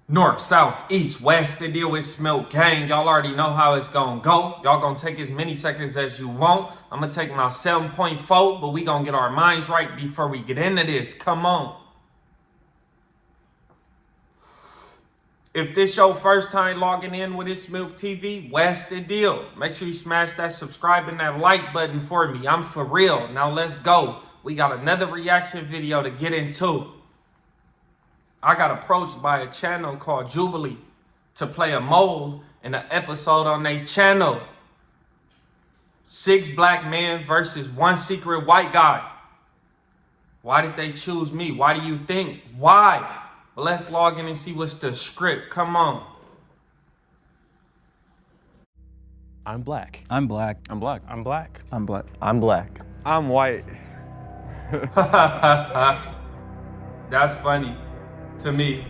North, south, east, west, the deal with Smoke Gang. Y'all already know how it's gonna go. Y'all gonna take as many seconds as you want. I'm gonna take my 7.4, but we gonna get our minds right before we get into this. Come on. If this your first time logging in with this Milk TV, what's the deal? Make sure you smash that subscribe and that like button for me. I'm for real. Now let's go. We got another reaction video to get into. I got approached by a channel called Jubilee to play a mole in an episode on their channel. 6 black men versus 1 secret white guy. Why did they choose me? Why do you think? Why? Well, let's log in and see what's the script. Come on. I'm black. I'm black. I'm black. I'm black. I'm black. I'm black. I'm white. That's funny to me.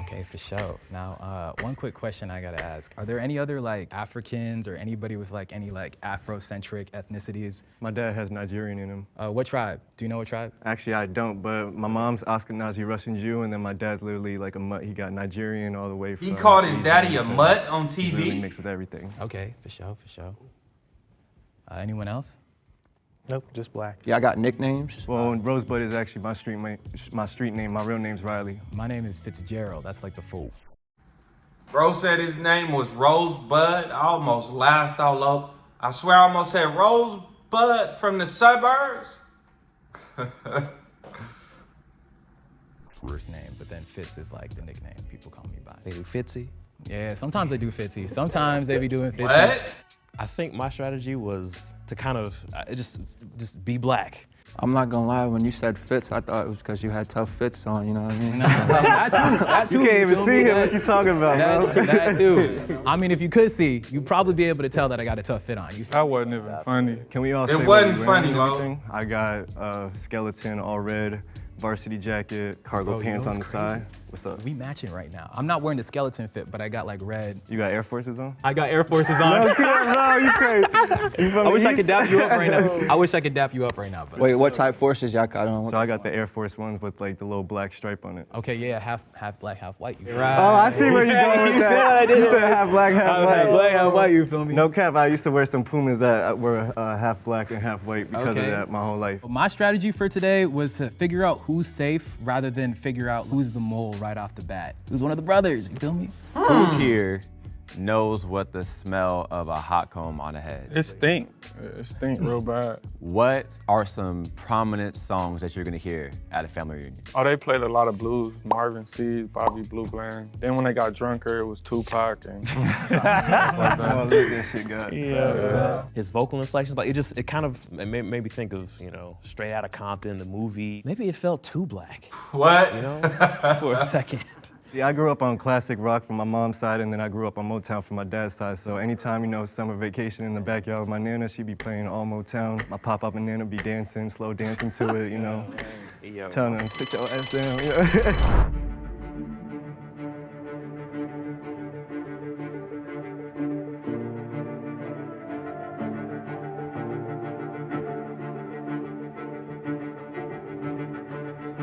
Okay, for sure. Now, one quick question I gotta ask. Are there any other like Africans or anybody with like any like Afrocentric ethnicities? My dad has Nigerian in him. What tribe? Do you know what tribe? Actually, I don't, but my mom's Ashkenazi Russian Jew, and then my dad's literally like a mutt. He got Nigerian all the way from... He called his daddy a East mutt on He's really TV. mixed with everything. Okay, for sure, for sure. Anyone else? Nope, just black. Yeah, I got nicknames. Well, Rosebud is actually my street name. My real name's Riley. My name is Fitzgerald. That's like the full. Bro said his name was Rosebud. I almost laughed out loud. I swear I almost said Rosebud from the suburbs. First name, but then Fitz is like the nickname people call me by. They do Fitzy. Yeah, sometimes they do Fitzy. Sometimes they be doing Fitzy. What? I think my strategy was to kind of just be black. I'm not gonna lie, when you said fits, I thought it was because you had tough fits on, you know what I mean? That too. You can't even feel see me? him. What you talking about, bro? That too. I mean, if you could see, you'd probably be able to tell that I got a tough fit on. You That wasn't even funny. Can we all It say what wasn't we funny, wearing and Lo. everything? I got a skeleton all red, varsity jacket, cargo Bro, you pants know on the what's crazy? side. What's up? We matching right now. I'm not wearing the skeleton fit, but I got like red. You got Air Forces on? I got Air Forces on. No, you crazy. I wish I could dap you up right now. I wish I could dap you up right now. But Wait, what type forces y'all got on? So I got the Air Force Ones with like the little black stripe on it. okay, yeah, half black, half white. You Oh, I see where you're going with You that. said I did You it. said half black, half white. Half black, half white. You feel me? No cap, I used to wear some Pumas that were half black and half white because Okay. of that my whole life. My strategy for today was to figure out who's safe rather than figure out who's the mole right off the bat. Who's one of the brothers, you feel me? Who here knows what the smell of a hot comb on a head? It stink. It stink real bad. What are some prominent songs that you're gonna hear at a family reunion? Oh, they played a lot of blues. Marvin Seeds, Bobby Blue Bland. Then when they got drunker, it was Tupac and Oh, look, this shit got. yeah. His vocal inflections, like it kind of made me think of, Straight Outta Compton, the movie. Maybe it felt too black, What? for a second. Yeah, I grew up on classic rock from my mom's side, and then I grew up on Motown from my dad's side. So anytime, summer vacation in the backyard with my nana, she'd be playing all Motown. My pop-up and nana be dancing, slow dancing to it, telling them, sit your ass down,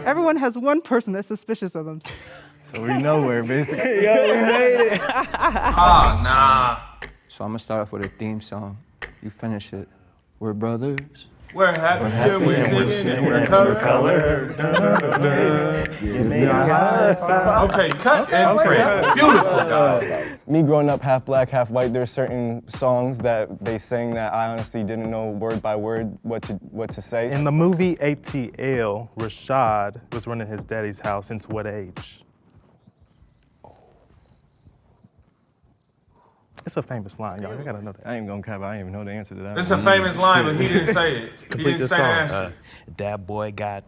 Everyone has one person that's suspicious of them. So we nowhere, basically. Ah, nah. So I'm gonna start off with a theme song. You finish it. We're brothers. We're happy and we're singing and we're color. Okay, cut and print. Beautiful, guys. Me growing up half black, half white, there's certain songs that they sing that I honestly didn't know word by word what to say. In the movie ATL, Rashad was running his daddy's house since what age? It's a famous line, y'all. You gotta know that. I ain't gonna cap, I ain't even know the answer to that. It's a famous line, but he didn't say it. He Complete didn't the say the song. answer. That boy got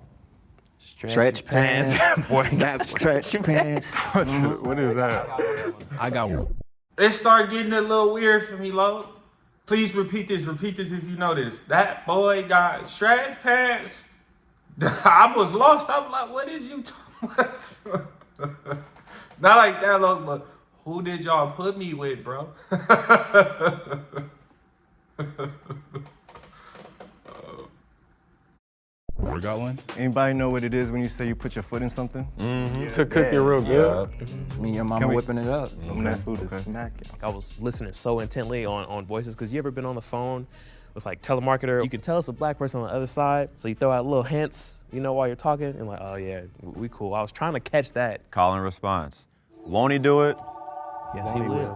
Stretch pants. boy got Stretch pants. What is that? I got one. It started getting a little weird for me, Lo. Please repeat this. Repeat this if you know this. That boy got stretch pants. I was lost. I was like, what is you talking about? Not like that, Lo, but who did y'all put me with, bro? We got one? Anybody know what it is when you say you put your foot in something? To cook it real good. Me and your mama whipping it up. That food is smacking. I was listening so intently on voices, because you ever been on the phone with like telemarketer? You can tell it's a black person on the other side, so you throw out little hints, you know, while you're talking, and like, oh yeah, we cool. I was trying to catch that. Call and response. Won't he do it? Yes, he will.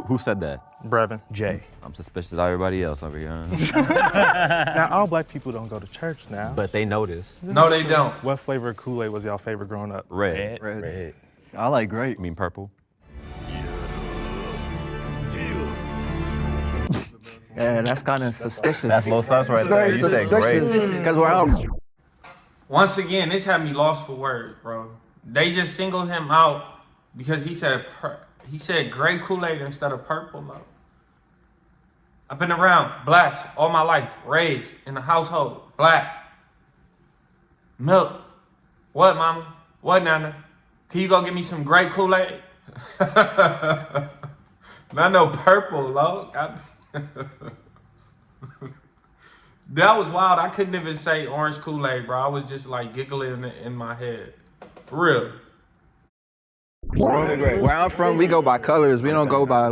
Who said that? Brevin. Jay. I'm suspicious of everybody else over here. Now, all black people don't go to church now. But they know this. No, they don't. What flavor of Kool-Aid was y'all favorite growing up? Red. Red. I like grape. You mean purple? Yeah, that's kind of suspicious. That's low sus right there. You said great. Because we're out. Once again, this had me lost for words, bro. They just singled him out because he said gray Kool-Aid instead of purple, though. I've been around blacks all my life, raised in a household, black. Milk. What, mama? What, nana? Can you go get me some gray Kool-Aid? Not no purple, low. That was wild. I couldn't even say orange Kool-Aid, bro. I was just like giggling in my head. For real. Where I'm from, we go by colors. We don't go by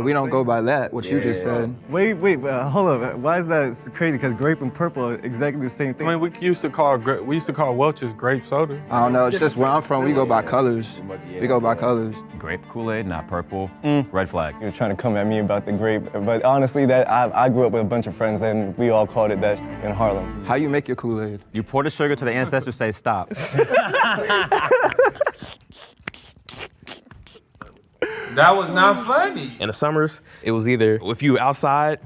that. What you just said. Wait, hold up. Why is that crazy? Because grape and purple are exactly the same thing. I mean, we used to call Welch's grape soda. I don't know. It's just where I'm from, we go by colors. We go by colors. Grape Kool-Aid, not purple. Red flag. He was trying to come at me about the grape, but honestly, I grew up with a bunch of friends and we all called it that in Harlem. How you make your Kool-Aid? You pour the sugar till the ancestors say stop. That was not funny. In the summers, it was either if you outside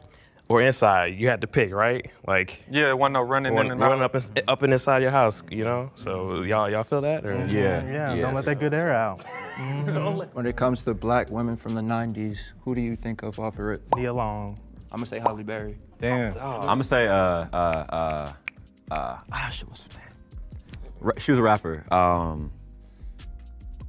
or inside, you had to pick, right? Like, Yeah, wasn't no running in and running out. up and inside your house, you know? So y'all feel that? Or? Yeah, don't let that good air out. When it comes to black women from the 90s, who do you think of off of it? Nia Long. I'm gonna say Halle Berry. Damn. I'm gonna say, shit, what's her name? She was a rapper.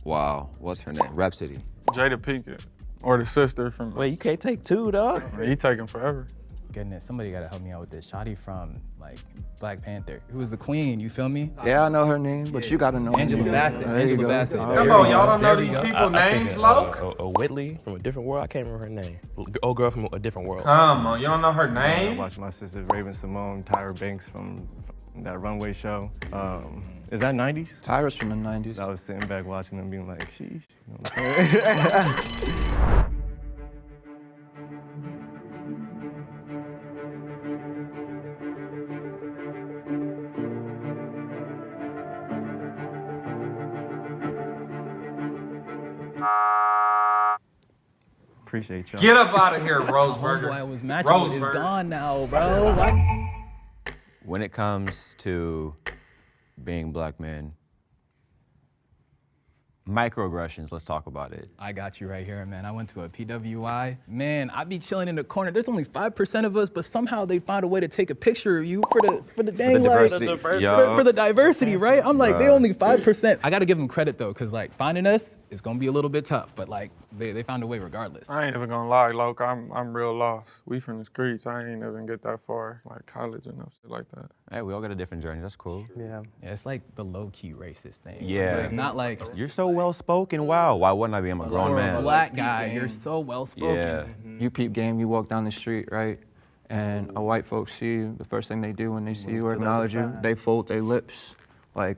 Wow, what's her name? Rhapsody. Jada Pinkett. Or the sister from. Wait, you can't take two, dog. He taking forever. Goodness, somebody gotta help me out with this. Shotty from like Black Panther, who was the queen, you feel me? Yeah, I know her name, but you gotta know Angela her name. Bassett. There you Angela go. Bassett. Oh, Come there on, you y'all go. don't know There we these go. people I names, think, Loke? a Whitley from a different world. I can't remember her name. Old girl from a different world. Come on, you don't know her I name? watched my sisters, Raven Simone, Tyra Banks from that runway show. Is that 90s? Tyra's from the 90s. I was sitting back watching them being like, sheesh. You know what I'm saying? Appreciate y'all. Get up out of here, Homeboy Roseburger. I was matching with is Roseburger. gone now, bro. What? When it comes to being black men, microaggressions, let's talk about it. I got you right here, man. I went to a PWI. Man, I be chilling in the corner. There's only 5% of us, but somehow they find a way to take a picture of you for the dang diversity. like Yo. for the diversity, right? I'm like, they Bruh. only 5%. I gotta give them credit though, cause like finding us is gonna be a little bit tough, but like they found a way regardless. I ain't even gonna lie, Loke. I'm real lost. We from the streets. I ain't even get that far, like college and shit like that. Hey, we all got a different journey. That's cool. Yeah. Yeah, it's like the low-key racist thing. Yeah. Like, not like You're so well spoken. Wow. Why wouldn't I be? I'm a grown for a man. black guy, you're so well spoken. Yeah. You peep game, you walk down the street, right? And a white folks see you, the first thing they do when they see you or acknowledge you, they fold their lips, like,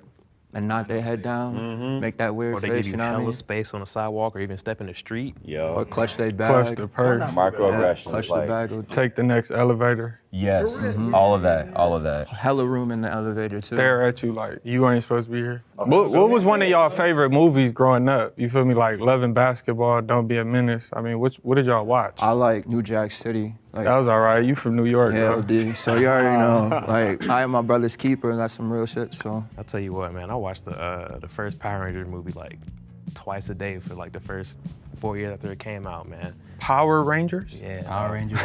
and nod their head down, make that weird Or they face, give you you know what I hella mean? space on the sidewalk or even step in the street. Or clutch their bag. Clutch the purse. Microaggressions. Clutch the bag. Or Take the next elevator. Yes. All of that. All of that. hella room in the elevator, too. Stare at you like you ain't supposed to be here. What was one of y'all favorite movies growing up? You feel me? Like Loving Basketball, Don't Be a Menace. I mean, what did y'all watch? I like New Jack City. Like, That was all right. You from New York, yeah, bro. OD. So you already know. Like, I am my brother's keeper, and that's some real shit, so. I'll tell you what, man. I watched the first Power Rangers movie like twice a day for like the first 4 years after it came out, man. Power Rangers? Yeah. Power Rangers.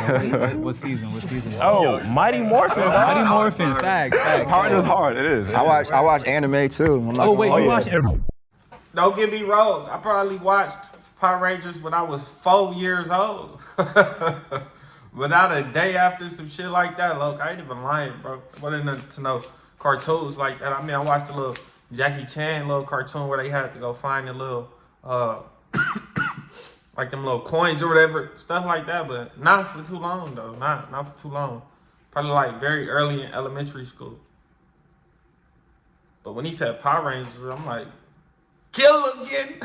What season? What season? Oh, Mighty Morphin, dog. Mighty Morphin. Facts. Hard is hard. It is. I watch anime, too. I'm not Oh gonna wait, lie. you watching? Don't get me wrong. I probably watched Power Rangers when I was 4 years old. Without a day after some shit like that, look, I ain't even lying, bro. Wasn't to no cartoons like that. I mean, I watched a little Jackie Chan little cartoon where they had to go find a little, like them little coins or whatever, stuff like that. But not for too long though. Not for too long. Probably like very early in elementary school. But when he said Power Rangers, I'm like, kill again.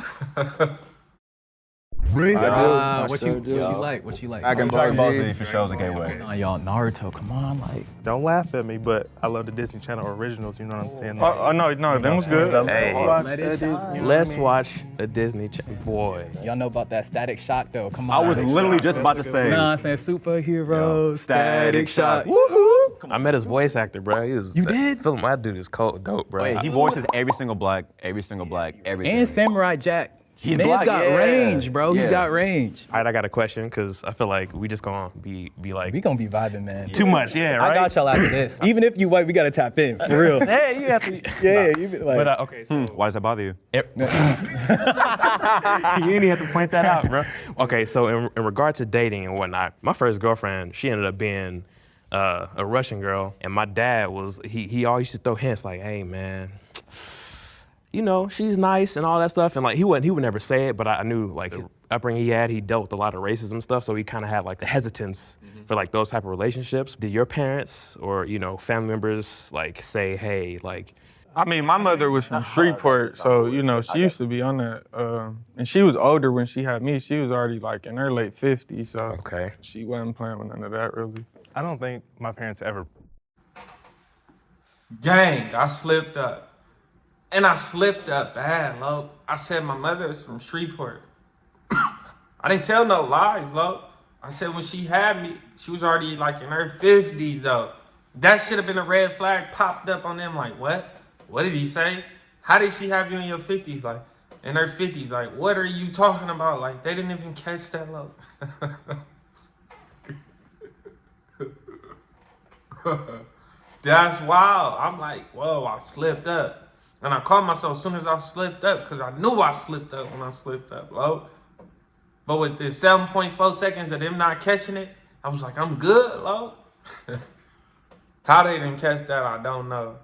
What you like? What you like? Dragon Ball Z for sure is a gateway. Nah, y'all, Naruto, come on, like. Don't laugh at me, but I love the Disney Channel originals. You know what I'm saying? No, that was good. Hey, Let it shine. let's watch a Disney Channel. Boy. Y'all know about that Static Shock though? Come on. I was literally just about to say. You know what I'm saying? Superheroes, Static Shock. Woohoo! I met his voice actor, bro. He was, You did? Film, my dude is cold, dope, bro. Wait, he voices every single black, everything. And Samurai Jack. He's Man's black, got yeah. range, bro. Yeah. He's got range. All right, I got a question because I feel like we just gonna be like We gonna be vibing, man. too much, yeah, right? I got y'all after this. Even if you white, we gotta tap in, for real. Hey, you have to. Yeah, you be like. But okay, so Why does that bother you? you didn't have to point that out, bro. Okay, so in regard to dating and whatnot, my first girlfriend, she ended up being a Russian girl, and my dad he always used to throw hints like, "Hey, man, you know, she's nice and all that stuff," and like he would never say it, but I knew like the upbringing he had, he dealt with a lot of racism stuff, so he kind of had like the hesitance for like those type of relationships. Did your parents or family members like say, "Hey, like"? I mean, my mother was from Shreveport, so, she used to be on that. And she was older when she had me. She was already, like, in her late 50s, so Okay. she wasn't playing with none of that, really. I don't think my parents ever. Gang, I slipped up. And I slipped up bad, Lo. I said my mother is from Shreveport. I didn't tell no lies, Lo. I said when she had me, she was already like in her 50s, though. That should have been a red flag popped up on them like, what? What did he say? How did she have you in your 50s? Like, in her 50s, like, what are you talking about? Like, they didn't even catch that, Lo. That's wild. I'm like, whoa, I slipped up. And I caught myself as soon as I slipped up because I knew I slipped up when I slipped up, Lo. But with the 7.4 seconds of them not catching it, I was like, I'm good, Lo. How they didn't catch that, I don't know.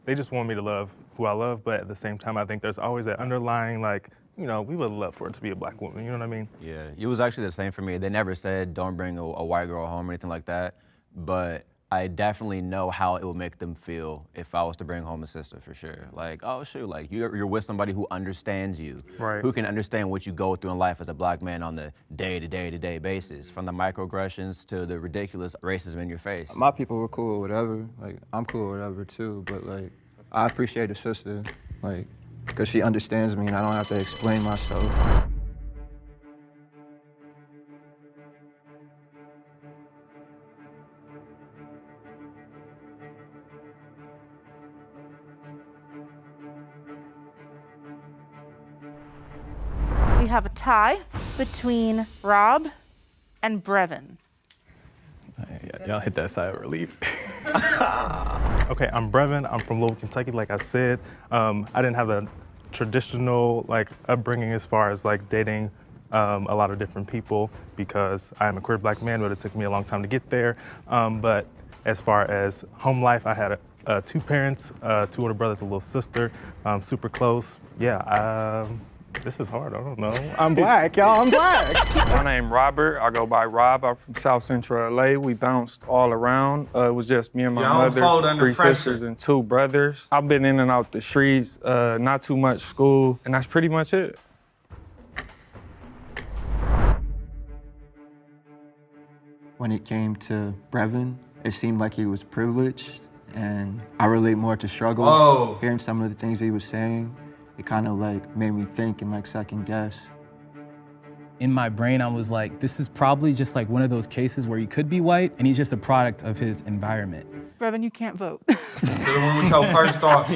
They just want me to love who I love, but at the same time, I think there's always that underlying, like, we would love for it to be a black woman, you know what I mean? Yeah, it was actually the same for me. They never said don't bring a white girl home or anything like that, but I definitely know how it would make them feel if I was to bring home a sister, for sure. Like, oh shoot, like you're with somebody who understands you, Right. who can understand what you go through in life as a black man on the day-to-day basis, from the microaggressions to the ridiculous racism in your face. My people were cool or whatever. Like, I'm cool or whatever too, but like, I appreciate a sister, like, because she understands me and I don't have to explain myself. We have a tie between Rob and Brevin. Y'all hit that side of relief. Okay, I'm Brevin. I'm from Louisville, Kentucky, like I said. I didn't have a traditional, upbringing as far as, dating a lot of different people because I am a queer black man, but it took me a long time to get there. But as far as home life, I had two parents, two older brothers, a little sister, super close. Yeah, this is hard, I don't know. I'm black, y'all, I'm black. My name Robert. I go by Rob. I'm from South Central LA. We bounced all around. It was just me and my Y'all fold mother, under 3 pressure. sisters, and 2 brothers. I've been in and out the streets, not too much school, and that's pretty much it. When it came to Brevin, it seemed like he was privileged, and I relate more to struggle. Whoa. Hearing some of the things he was saying, it kind of made me think and second guess. In my brain, I was like, this is probably just one of those cases where he could be white and he's just a product of his environment. Brevin, you can't vote. So the one with your first thought.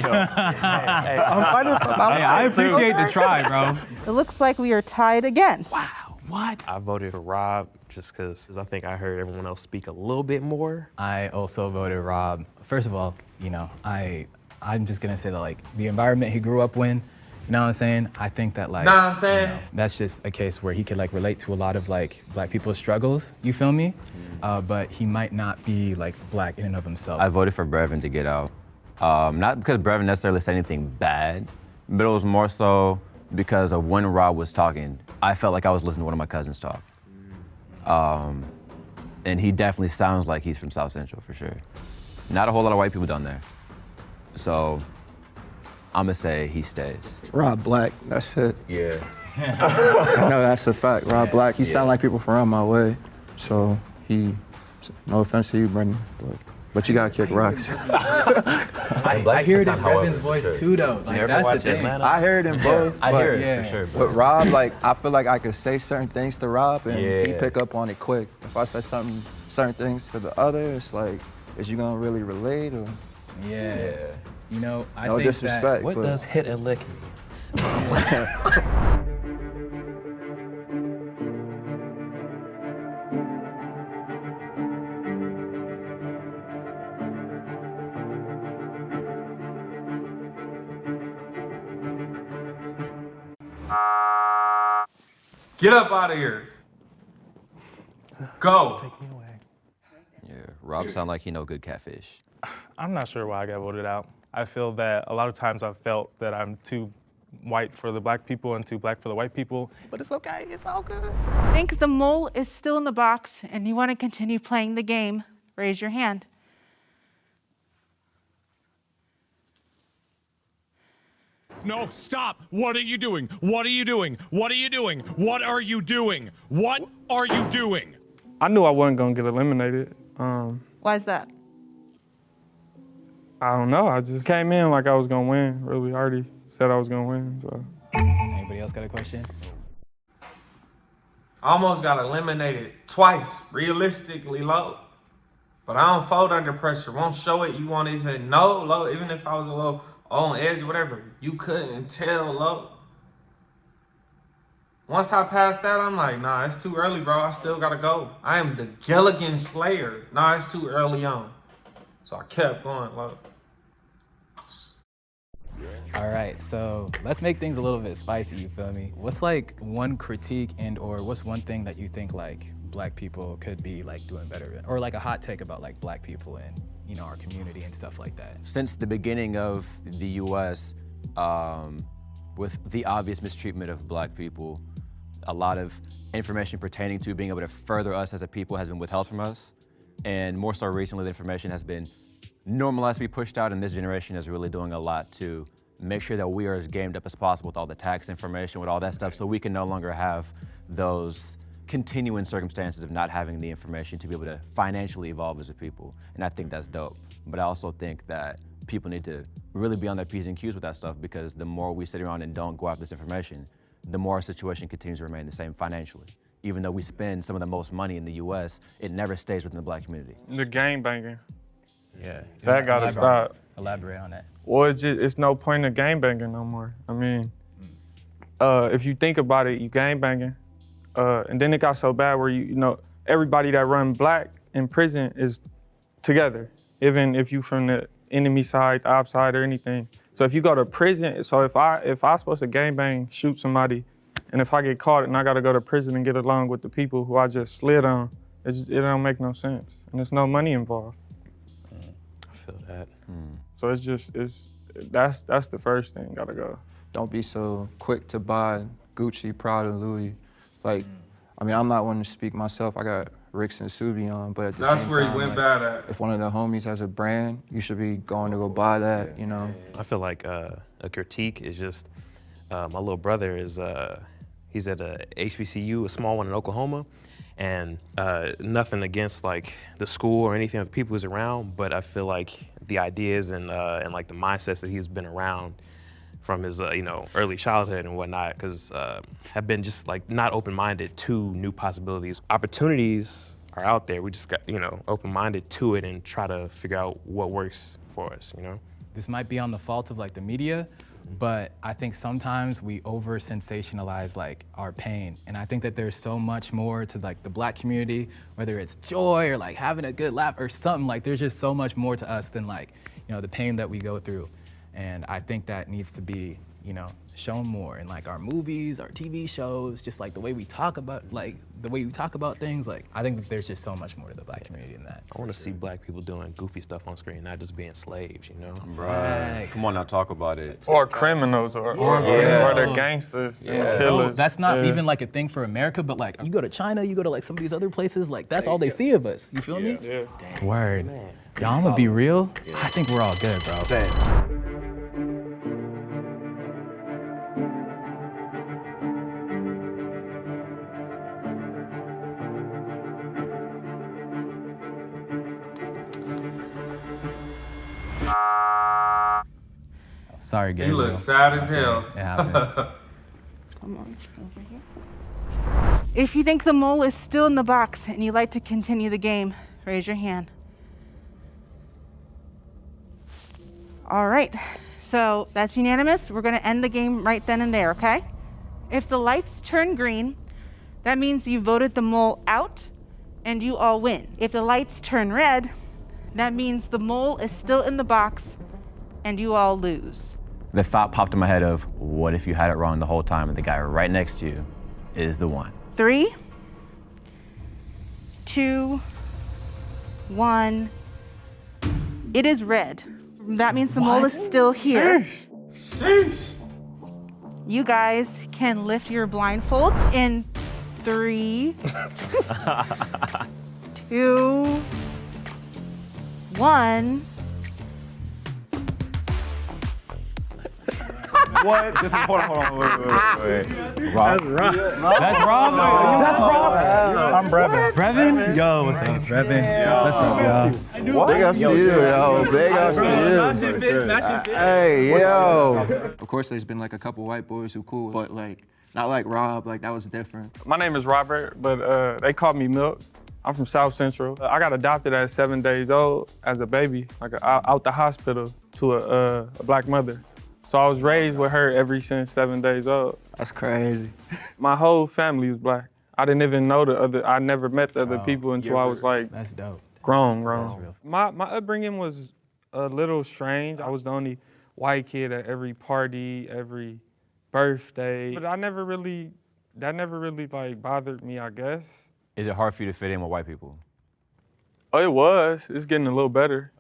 I appreciate the try, bro. It looks like we are tied again. What? I voted for Rob just because I think I heard everyone else speak a little bit more. I also voted Rob. First of all, I'm just gonna say that the environment he grew up in, You know what I'm saying? I think that like, Know what I'm saying? that's just a case where he could like relate to a lot of like black people's struggles, you feel me? But he might not be like black in and of himself. I voted for Brevin to get out. Not because Brevin necessarily said anything bad, but it was more so because of when Rob was talking. I felt like I was listening to one of my cousins talk. And he definitely sounds like he's from South Central for sure. Not a whole lot of white people down there. So I'm gonna say he stays. Rob Black, that's it. Yeah. No, that's a fact. Rob Black, he sound like people from around my way. So no offense to you, Brendan, but you gotta kick rocks. I hear it in Brevin's voice too, though. Like, that's the thing. I hear it in both. I hear it yeah. for sure. But Rob, like, I feel like I could say certain things to Rob and he Yeah. pick up on it quick. If I say certain things to the other, it's like, is you gonna really relate or? Yeah. You know, I No think disrespect. What but does hit and lick mean? Get up out of here. Go. Yeah, Rob sound like he know good catfish. I'm not sure why I got voted out. I feel that a lot of times I've felt that I'm too white for the black people and too black for the white people, but it's okay, it's all good. Think the mole is still in the box and you want to continue playing the game, raise your hand. No, stop. What are you doing? What are you doing? What are you doing? What are you doing? What are you doing? I knew I wasn't gonna get eliminated. Why is that? I don't know. I just came in like I was gonna win. Really, I already said I was gonna win. So. Anybody else got a question? I almost got eliminated twice, realistically low. But I don't fold under pressure. Won't show it. You won't even know low. Even if I was a little on edge or whatever, you couldn't tell low. Once I passed that, I'm like, nah, it's too early, bro. I still gotta go. I am the Gilligan Slayer. Nah, it's too early on. So I kept going low. All right, so let's make things a little bit spicy, you feel me? What's like one critique and or what's one thing that you think like black people could be like doing better in? Or like a hot take about like black people and, you know, our community and stuff like that. Since the beginning of the US, with the obvious mistreatment of black people, a lot of information pertaining to being able to further us as a people has been withheld from us. And more so recently, the information has been normalized to be pushed out, and this generation is really doing a lot to make sure that we are as gamed up as possible with all the tax information, with all that stuff, so we can no longer have those continuing circumstances of not having the information to be able to financially evolve as a people. And I think that's dope. But I also think that people need to really be on their P's and Q's with that stuff, because the more we sit around and don't go after this information, the more our situation continues to remain the same financially. Even though we spend some of the most money in the US, it never stays within the black community. The gang banging. Yeah. That gotta stop. Elaborate on that. Well, it's no point in gang banging no more. I mean, if you think about it, you gang banging, and then it got so bad where you know everybody that run black in prison is together, even if you from the enemy side, the op side, or anything. So if you go to prison, so if I supposed to gang bang, shoot somebody, and if I get caught and I gotta go to prison and get along with the people who I just slid on, it don't make no sense, and there's no money involved. I feel that. So that's the first thing, gotta go. Don't be so quick to buy Gucci, Prada, Louis. Like, I mean, I'm not one to speak myself. I got Ricks and Subi on, but at the That's same where time, he went like, bad at. if one of the homies has a brand, you should be going to go buy that, you know? I feel like a critique is just, my little brother is, he's at a HBCU, a small one in Oklahoma, and nothing against like the school or anything of the people who's around, but I feel like the ideas and like the mindsets that he's been around from his early childhood and whatnot, because have been just like not open-minded to new possibilities. Opportunities are out there. We just got open-minded to it and try to figure out what works for us. This might be on the fault of like the media, but I think sometimes we over sensationalize like our pain. And I think that there's so much more to like the black community, whether it's joy or like having a good laugh or something, like there's just so much more to us than like, the pain that we go through. And I think that needs to be, you know, shown more in like our movies, our TV shows, just like the way we talk about things. Like, I think that there's just so much more to the Black community than that. I want to see Black people doing goofy stuff on screen, not just being slaves, you know? Right. Come on now, talk about it. Or criminals, or they're gangsters, Bro, killers. that's not even like a thing for America, but like you go to China, you go to like some of these other places, like that's all they see of us. You feel me? Yeah. Word. Y'all, I'm gonna be real. I think we're all good, bro. Sorry, He Gabriel. looks sad as hell. It happens. Come on, over here. If you think the mole is still in the box and you'd like to continue the game, raise your hand. All right, so that's unanimous. We're gonna end the game right then and there, okay? If the lights turn green, that means you voted the mole out and you all win. If the lights turn red, that means the mole is still in the box and you all lose. The thought popped in my head of, what if you had it wrong the whole time and the guy right next to you is the one? 3, 2, 1. It is red. That means the mole is still here. Sheesh. You guys can lift your blindfolds in 3, 2, 1. What? This is, hold on, wait. Rob. That's Rob. That's Rob. I'm Brevin. Brevin? Yo, what's up, Brevin? What's up, y'all? Big ups to you, yo. Big ups to you. Hey, yo. Of course, there's been like a couple white boys who cool, but like, not like Rob, like that was different. My name is Robert, but they call me Milk. I'm from South Central. I got adopted at 7 days old as a baby, like out the hospital to a Black mother. So I was raised with her ever since 7 days old. That's crazy. My whole family was Black. I didn't even know I never met the other people until I was like That's dope. grown. That's real. My upbringing was a little strange. I was the only white kid at every party, every birthday. But that never really like bothered me, I guess. Is it hard for you to fit in with white people? Oh, it was. It's getting a little better.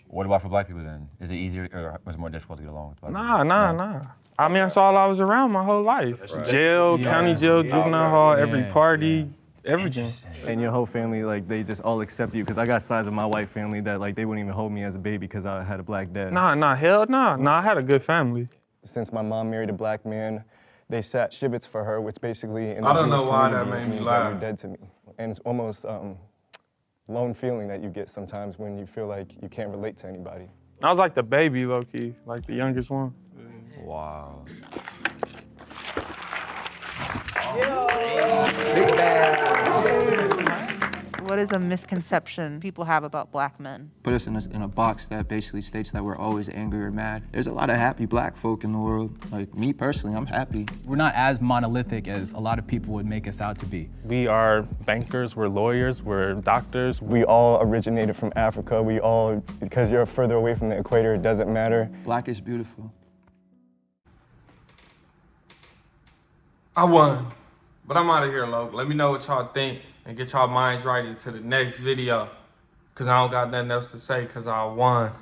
What about for Black people then? Is it easier or was it more difficult to get along with Black people? Nah. I mean, that's all I was around my whole life. Jail, county jail, juvenile hall, every party, everything. And your whole family, like, they just all accept you, because I got sides of my white family that, like, they wouldn't even hold me as a baby because I had a Black dad. Hell no. Nah, I had a good family. Since my mom married a Black man, they sat shivets for her, which basically in the I don't know Jewish why that community made me means that laugh. you're dead to me. And it's almost lone feeling that you get sometimes when you feel like you can't relate to anybody. I was like the baby, low-key, like the youngest one. Wow. What is a misconception people have about Black men? Put us in a box that basically states that we're always angry or mad. There's a lot of happy Black folk in the world. Like me personally, I'm happy. We're not as monolithic as a lot of people would make us out to be. We are bankers, we're lawyers, we're doctors. We all originated from Africa. We all, because you're further away from the equator, it doesn't matter. Black is beautiful. I won. But I'm out of here, Logan. Let me know what y'all think and get y'all minds right into the next video. Because I don't got nothing else to say because I won.